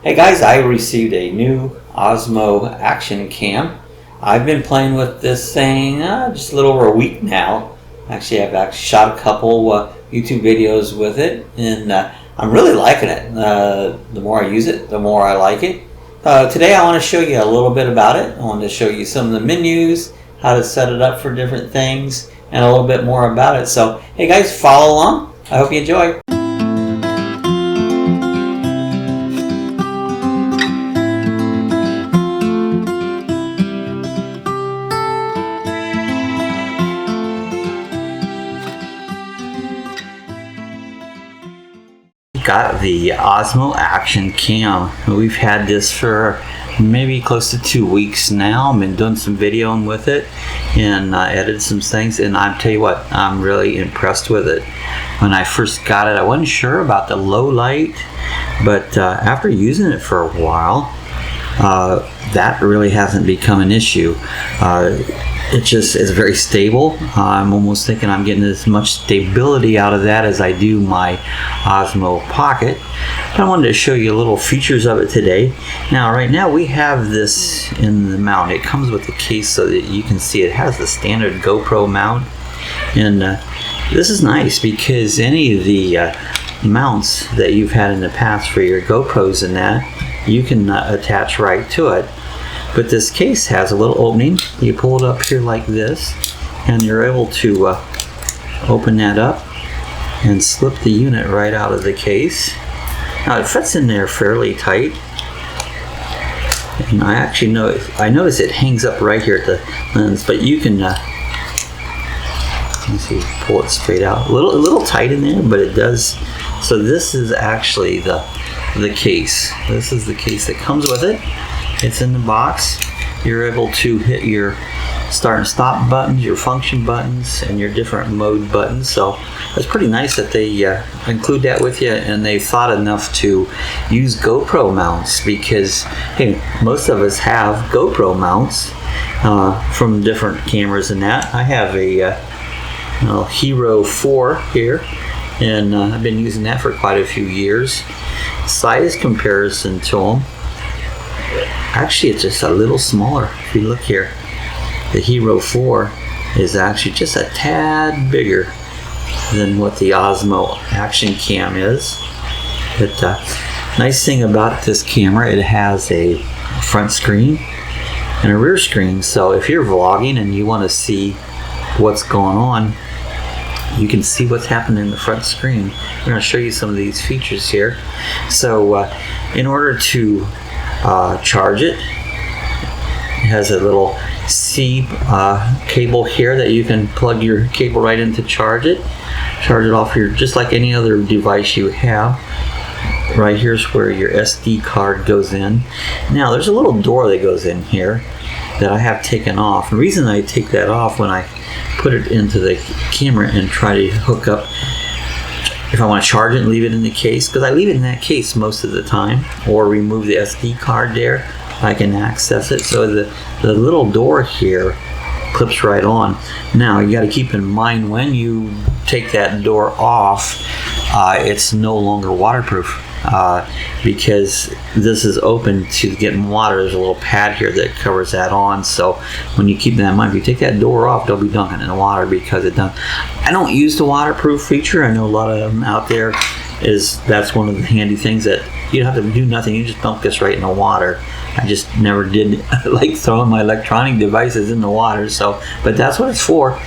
Hey guys, I received a new Osmo Action Cam. I've been playing with this thing just a little over a week now. I've shot a couple YouTube videos with it, and I'm really liking it. The more I use it, the more I like it. Today I want to show you a little bit about it. I want to show you some of the menus, how to set it up for different things, and a little bit more about it. So, hey guys, follow along. I hope you enjoy. Got the Osmo Action Cam. We've had this for maybe close to 2 weeks now. I've been doing some videoing with it and edited some things, and I tell you what, I'm really impressed with it. When I first got it, I wasn't sure about the low light, but after using it for a while, that really hasn't become an issue. It just is very stable. I'm almost thinking I'm getting as much stability out of that as I do my Osmo Pocket. But I wanted to show you little features of it today. Now, right now we have this in the mount. It comes with the case so that you can see it has the standard GoPro mount. And this is nice because any of the mounts that you've had in the past for your GoPros and that, you can attach right to it. But this case has a little opening. You pull it up here like this, and you're able to open that up and slip the unit right out of the case. Now it fits in there fairly tight, and I notice it hangs up right here at the lens, but you can let me see, pull it straight out. A little tight in there, but it does. So this is actually the case. This is the case that comes with it. It's in the box. You're able to hit your start and stop buttons, your function buttons, and your different mode buttons. So it's pretty nice that they include that with you, and they thought enough to use GoPro mounts, because hey, most of us have GoPro mounts from different cameras and that. I have a Hero 4 here, and I've been using that for quite a few years. Size comparison to them, actually it's just a little smaller. If you look here, the Hero 4 is actually just a tad bigger than what the Osmo Action Cam is. But nice thing about this camera, it has a front screen and a rear screen. So if you're vlogging and you want to see what's going on, you can see what's happening in the front screen. I'm going to show you some of these features here. So in order to charge it, it has a little C cable here that you can plug your cable right in to charge it off here, just like any other device you have. Right here's where your SD card goes in. Now there's a little door that goes in here that I have taken off. The reason I take that off when I put it into the camera and try to hook up, if I want to charge it and leave it in the case, because I leave it in that case most of the time, or remove the SD card there, I can access it. So the little door here clips right on. Now you got to keep in mind, when you take that door off, it's no longer waterproof, because this is open to getting water. There's a little pad here that covers that on. So when you keep that in mind, if you take that door off, they'll be dunking in the water, because it doesn't. I don't use the waterproof feature. I know a lot of them out there. That's one of the handy things, that you don't have to do nothing. You just dunk this right in the water. I just never did like throwing my electronic devices in the water. So, but that's what it's for.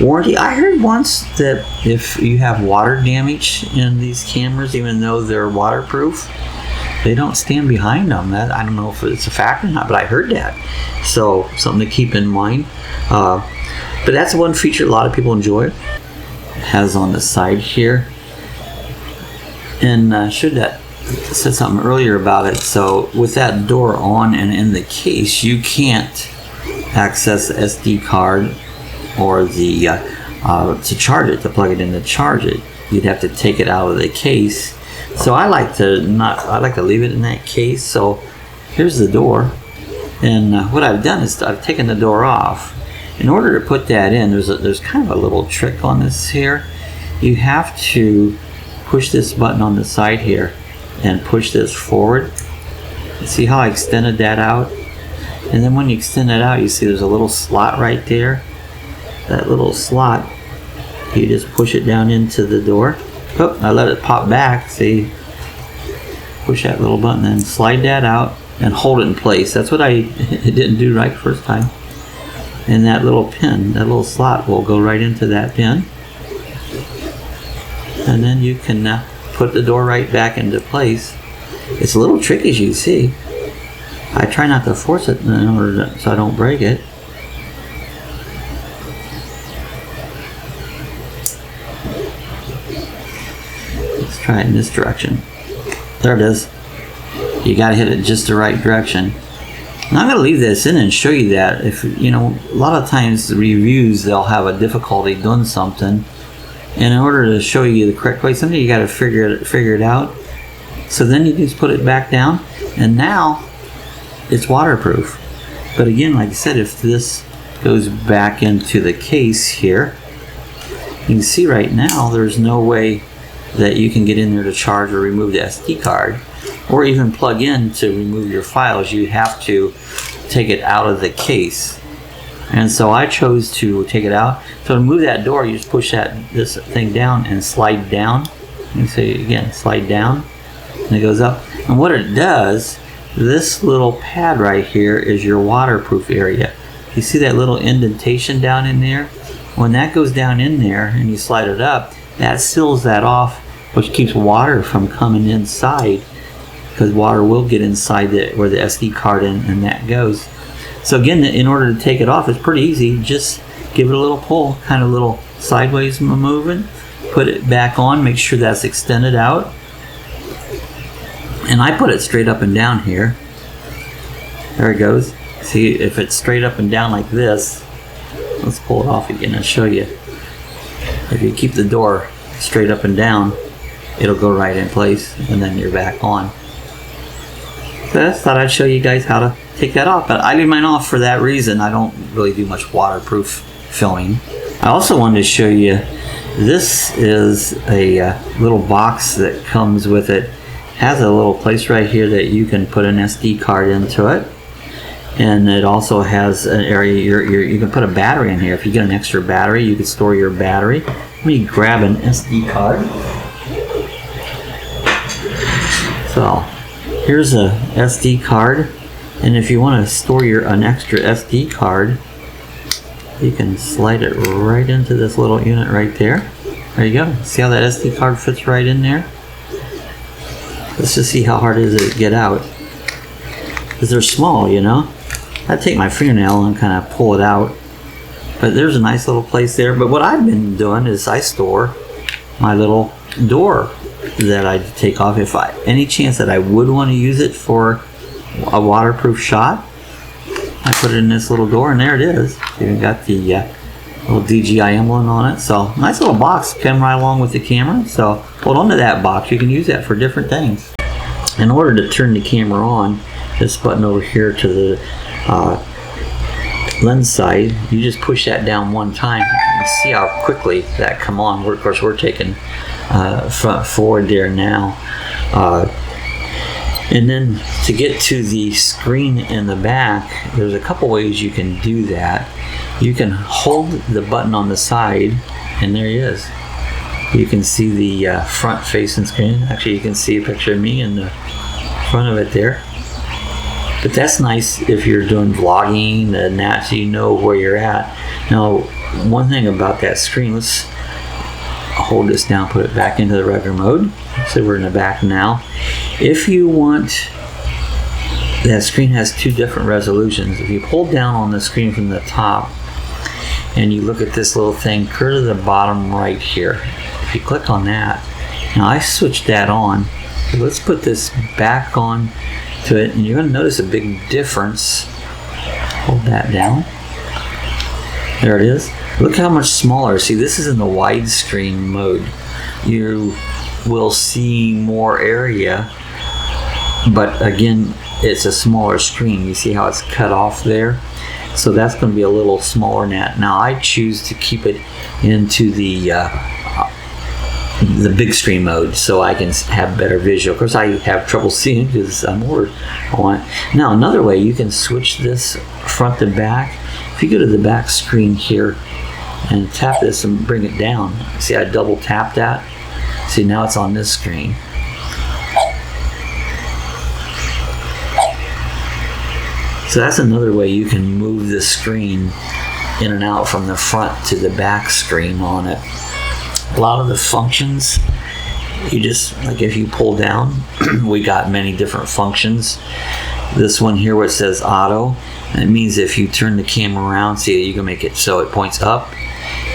Warranty. I heard once that if you have water damage in these cameras, even though they're waterproof, they don't stand behind them. I don't know if it's a fact or not, but I heard that. So something to keep in mind. But that's one feature a lot of people enjoy. It has on the side here, and said something earlier about it. So with that door on and in the case, you can't access the SD card or the to charge it, to plug it in to charge it. You'd have to take it out of the case. So I like to leave it in that case. So here's the door, and what I've done is I've taken the door off. In order to put that in, there's kind of a little trick on this here. You have to push this button on the side here and push this forward. See how I extended that out? And then when you extend it out, you see there's a little slot right there. That little slot, you just push it down into the door. Oh, I let it pop back. See, push that little button and slide that out and hold it in place. That's what I didn't do right first time. And that little pin, that little slot will go right into that pin. And then you can put the door right back into place. It's a little tricky, as you see. I try not to force it in order to, so I don't break it. Let's try it in this direction. There it is. You got to hit it just the right direction. Now I'm going to leave this in and show you that. If you know, a lot of times the reviews, they'll have a difficulty doing something, and in order to show you the correct way, sometimes you got to figure it out. So then you just put it back down, and now it's waterproof. But again, like I said, if this goes back into the case here, you can see right now there's no way that you can get in there to charge or remove the SD card, or even plug in to remove your files. You have to take it out of the case. And so I chose to take it out. So to move that door, you just push this thing down and slide down. You see again, slide down, and it goes up. And what it does, this little pad right here is your waterproof area. You see that little indentation down in there? When that goes down in there and you slide it up, that seals that off, which keeps water from coming inside, because water will get inside where the SD card and that goes. So again, in order to take it off, it's pretty easy. Just give it a little pull, kind of little sideways moving, put it back on, make sure that's extended out. And I put it straight up and down here. There it goes. See, if it's straight up and down like this, let's pull it off again and show you. If you keep the door straight up and down, it'll go right in place, and then you're back on. So I thought I'd show you guys how to take that off, but I leave mine off for that reason. I don't really do much waterproof filming. I also wanted to show you, this is a little box that comes with it. Has a little place right here that you can put an SD card into it, and it also has an area you can put a battery in here. If you get an extra battery, you can store your battery. Let me grab an SD card. So here's a SD card, and if you want to store an extra SD card, you can slide it right into this little unit right there. There you go. See how that SD card fits right in there? Let's just see how hard it is to get out, because they're small, you know. I take my fingernail and kind of pull it out, but there's a nice little place there. But what I've been doing is I store my little door that I take off. If any chance that I would want to use it for a waterproof shot, I put it in this little door, and there it is. Even got the little DJI emblem on it. So nice little box, came right along with the camera. So hold on to that box. You can use that for different things. In order to turn the camera on, this button over here to the lens side, you just push that down one time. You see how quickly that come on. Of course, we're taking front forward there now. And then to get to the screen in the back, there's a couple ways you can do that. You can hold the button on the side, and there he is. You can see the front facing screen. Actually, you can see a picture of me in the front of it there. But that's nice if you're doing vlogging and that, so you know where you're at. Now, one thing about that screen, let's hold this down, put it back into the regular mode. So we're in the back now. If you want, that screen has two different resolutions. If you pull down on the screen from the top and you look at this little thing clear to the bottom right here, if you click on that, now I switched that on. So let's put this back on to it, and you're going to notice a big difference. Hold that down. There it is. Look how much smaller. See, this is in the widescreen mode. You will see more area, but again, it's a smaller screen. You see how it's cut off there? So that's going to be a little smaller than that. Now I choose to keep it into the the big screen mode, so I can have better visual. Of course, I have trouble seeing because I'm over on it. Now, another way you can switch this front to back. If you go to the back screen here and tap this and bring it down, see I double tap that. See, now it's on this screen. So that's another way you can move the screen in and out from the front to the back screen on it. A lot of the functions, you just, like if you pull down, we got many different functions. This one here where it says auto, and it means if you turn the camera around, see, you can make it so it points up,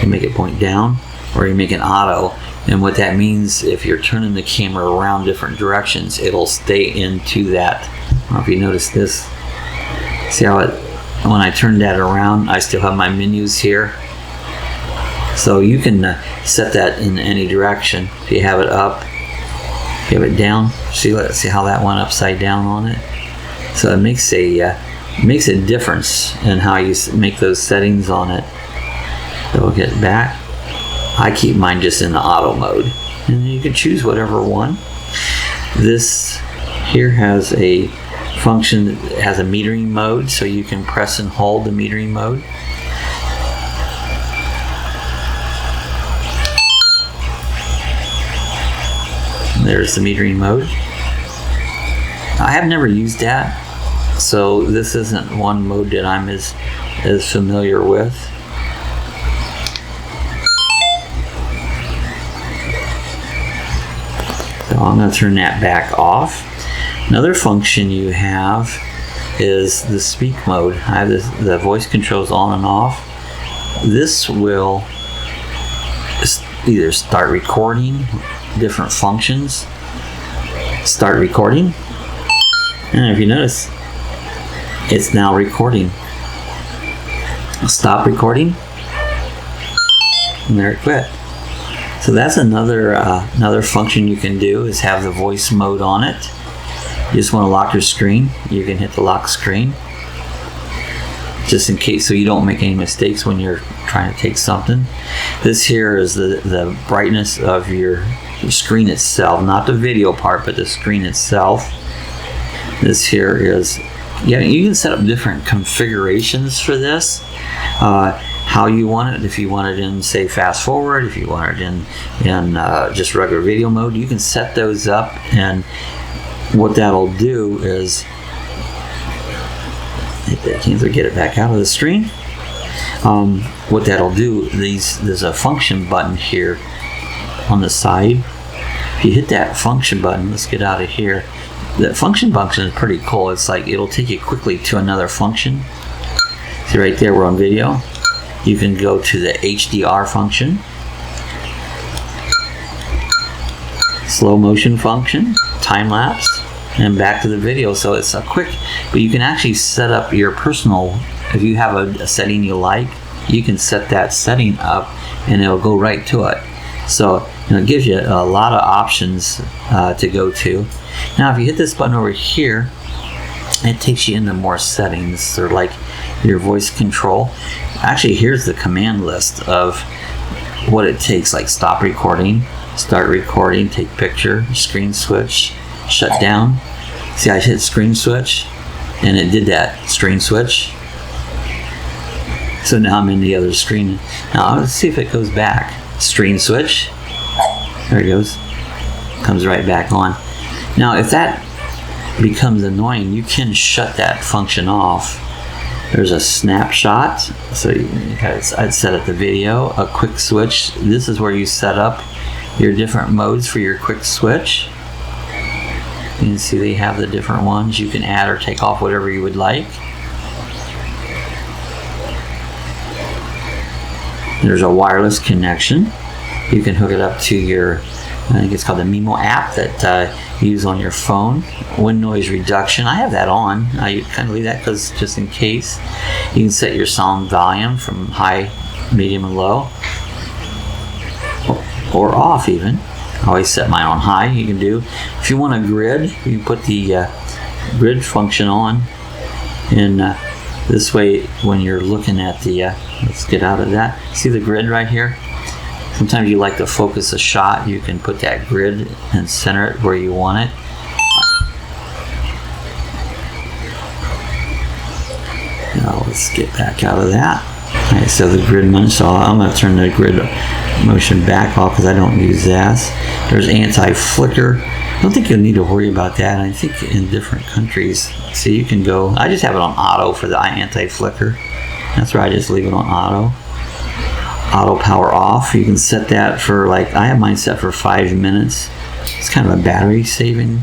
you make it point down, or you make it auto. And what that means, if you're turning the camera around different directions, it'll stay into that. I don't know if you notice this. See how it, when I turn that around, I still have my menus here. So you can set that in any direction. If you have it up, if you have it down, let's see how that went upside down on it. So it makes a difference in how you make those settings on it. So we'll get back. I keep mine just in the auto mode, and you can choose whatever one. This here has a function that has a metering mode, so you can press and hold the metering mode. There's the metering mode. I have never used that, so this isn't one mode that I'm as familiar with. So I'm going to turn that back off. Another function you have is the speak mode. I have the voice controls on and off. This will either start recording different functions, start recording, and if you notice, it's now recording. Stop recording, and there it quit. So that's another function you can do, is have the voice mode on it. You just want to lock your screen, you can hit the lock screen, just in case, so you don't make any mistakes when you're trying to take something. This here is the brightness of your screen itself, not the video part, but the screen itself. This here is, yeah, you can set up different configurations for this, how you want it. If you want it in, say, fast forward, if you want it in just regular video mode, you can set those up. And what that'll do is, hit that cancel, get it back out of the screen. What that'll do, there's a function button here on the side. If you hit that function button, let's get out of here. That function is pretty cool. It's like it'll take you quickly to another function. See right there, we're on video. You can go to the HDR function, slow motion function, time lapse, and back to the video. So it's a quick, but you can actually set up your personal, if you have a setting you like, you can set that setting up and it'll go right to it. So it gives you a lot of options to go to. Now if you hit this button over here, it takes you into more settings, or like your voice control. Actually, here's the command list of what it takes, like stop recording, start recording, take picture, screen switch, shut down. See, I hit screen switch and it did that screen switch. So now I'm in the other screen. Now let's see if it goes back. Screen switch. There it goes. Comes right back on. Now if that becomes annoying, you can shut that function off. There's a snapshot. So I'd set up the video, a quick switch. This is where you set up your different modes for your quick switch. You can see they have the different ones. You can add or take off whatever you would like. There's a wireless connection. You can hook it up to your, I think it's called the Mimo app that you use on your phone. Wind noise reduction, I have that on. I kind of leave that because just in case. You can set your sound volume from high, medium, and low, or off even. I always set mine on high. You can do, if you want a grid, you can put the grid function on, and this way when you're looking at the let's get out of that, see the grid right here, Sometimes you like to focus a shot, you can put that grid and center it where you want it. Now let's get back out of that. Alright, so the grid motion, so I'm going to turn the grid motion back off because I don't use that. There's anti-flicker. I don't think you'll need to worry about that. I think in different countries, so you can go, I just have it on auto for the anti-flicker. That's where I just leave it on auto. Auto power off. You can set that for, like, I have mine set for 5 minutes. It's kind of a battery saving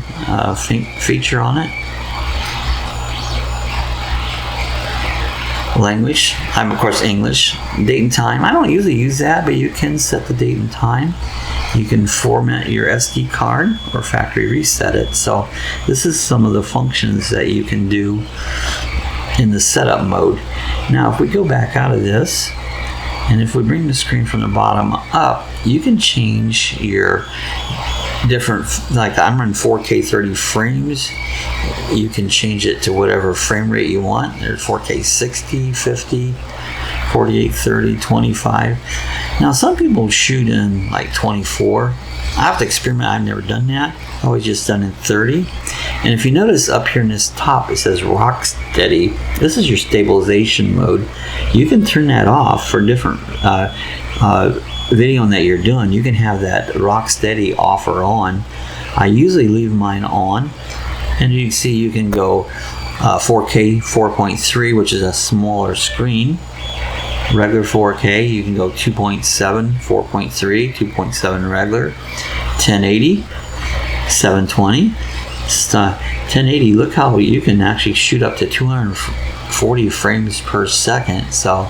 feature on it. Language, I'm of course English. Date and time, I don't usually use that, but you can set the date and time. You can format your SD card or factory reset it. So this is some of the functions that you can do in the setup mode. Now if we go back out of this, and if we bring the screen from the bottom up, you can change your different, like I'm running 4K 30 frames. You can change it to whatever frame rate you want. There's 4K 60, 50, 48, 30, 25. Now some people shoot in like 24. I have to experiment. I've never done that. I've always just done in 30. And if you notice up here in this top, it says rock steady. This is your stabilization mode. You can turn that off for different video that you're doing. You can have that rock steady off or on. I usually leave mine on, and you can see you can go 4K 4.3, which is a smaller screen. Regular 4K, you can go 2.7 4.3, 2.7 regular, 1080, 720. 1080, look how you can actually shoot up to 240 frames per second. So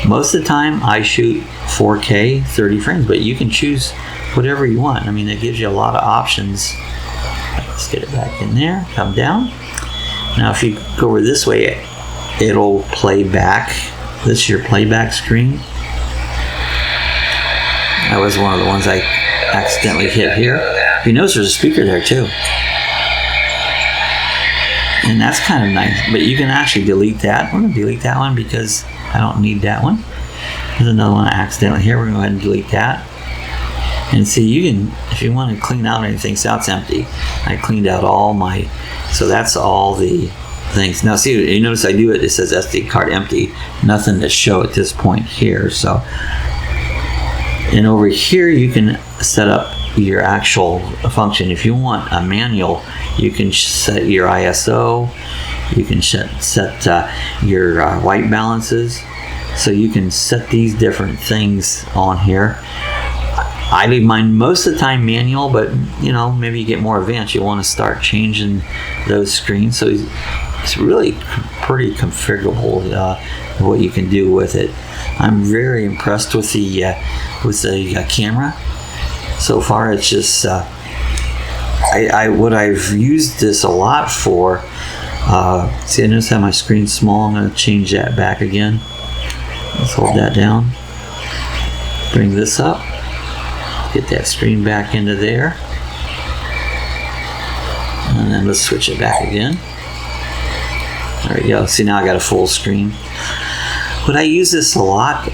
most of the time I shoot 4K 30 frames, but you can choose whatever you want. I mean, it gives you a lot of options. Let's get it back in there, come down. Now if you go over this way, it'll play back. This is your playback screen. That was one of the ones I accidentally hit here. You notice there's a speaker there too. And that's kind of nice, but you can actually delete that. We're going to delete that one because I don't need that one. There's another one I accidentally here. We're going to go ahead and delete that. And see, you can, if you want to clean out anything, so it's empty. I cleaned out all my, so that's all the things. Now see, you notice I do it, it says SD card empty. Nothing to show at this point here. So, and over here you can set up your actual function. If you want a manual, you can set your ISO, you can set your white balances, so you can set these different things on here. I leave mine most of the time manual, but you know, maybe you get more advanced, you want to start changing those screens. So it's really pretty configurable what you can do with it. I'm very impressed with the camera. So far, it's just what I've used this a lot for. See, I notice how my screen's small. I'm going to change that back again. Let's hold that down. Bring this up. Get that screen back into there. And then let's switch it back again. There we go. See, now I got a full screen. But I use this a lot.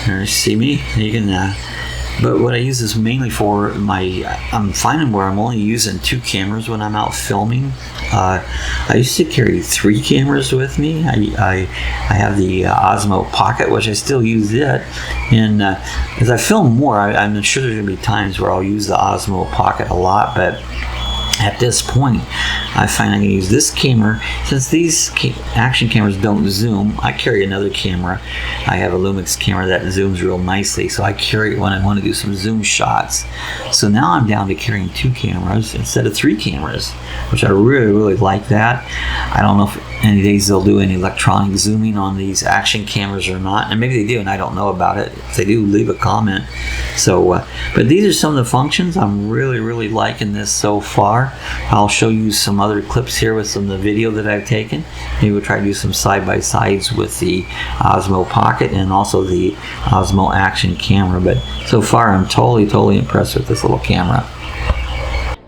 There, see me? You can. But what I use this mainly for I'm finding where I'm only using 2 cameras when I'm out filming. I used to carry 3 cameras with me. I have the Osmo Pocket, which I still use it. And as I film more, I'm sure there's going to be times where I'll use the Osmo Pocket a lot, but at this point, I find I can use this camera. Since these action cameras don't zoom, I carry another camera. I have a Lumix camera that zooms real nicely, so I carry it when I want to do some zoom shots. So now I'm down to carrying 2 cameras instead of 3 cameras, which I really, really like that. I don't know if any days they'll do any electronic zooming on these action cameras or not, and maybe they do and I don't know about it. If they do, leave a comment. So, but these are some of the functions. I'm really, really liking this so far. I'll show you some other clips here with some of the video that I've taken. Maybe we'll try to do some side-by-sides with the Osmo Pocket and also the Osmo Action Camera. But so far, I'm totally, totally impressed with this little camera.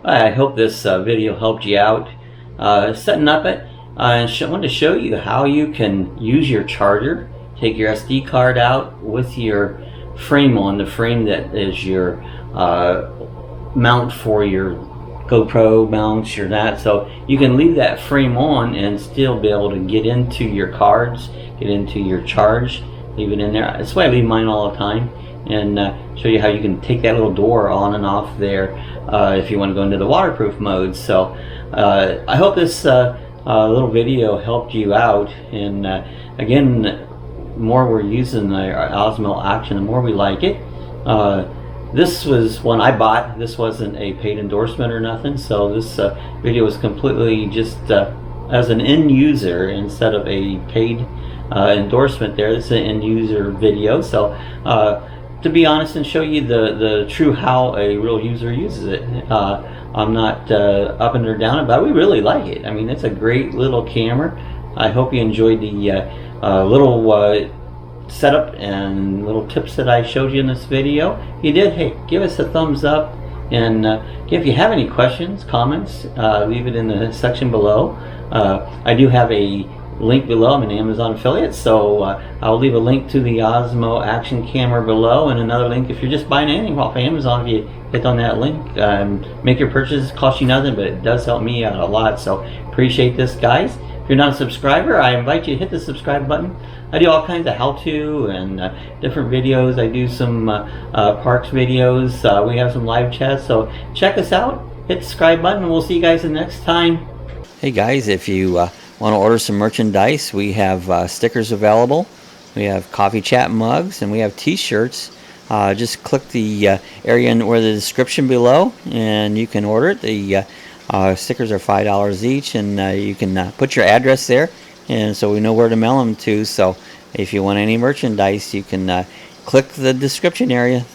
I hope this video helped you out. Setting up it, I want to show you how you can use your charger, take your SD card out with your frame on, the frame that is your mount for your GoPro mounts, your that, so you can leave that frame on and still be able to get into your cards, get into your charge, leave it in there. That's why I leave mine all the time, and show you how you can take that little door on and off there if you want to go into the waterproof mode. So I hope this little video helped you out, and again, the more we're using the Osmo Action, the more we like it. This was one I bought. This wasn't a paid endorsement or nothing, so this video was completely just as an end user instead of a paid endorsement there. This is an end user video, so to be honest and show you the true how a real user uses it. I'm not up and down about it. We really like it. I mean, it's a great little camera. I hope you enjoyed the little setup and little tips that I showed you in this video. If you did, hey, give us a thumbs up, and if you have any questions, comments, leave it in the section below. I do have a link below. I'm an Amazon affiliate, so I'll leave a link to the Osmo Action Camera below, and another link if you're just buying anything off Amazon. If you hit on that link, make your purchase. It costs you nothing, but it does help me out a lot, so appreciate this, guys. If you're not a subscriber, I invite you to hit the subscribe button. I do all kinds of how-to and different videos. I do some parks videos. We have some live chats, so check us out. Hit the subscribe button, and we'll see you guys the next time. Hey guys, if you want to order some merchandise, we have stickers available. We have coffee chat mugs, and we have t-shirts. Just click the area where the description below, and you can order it. The stickers are $5 each, and you can put your address there, and so we know where to mail them to. So if you want any merchandise, you can click the description area.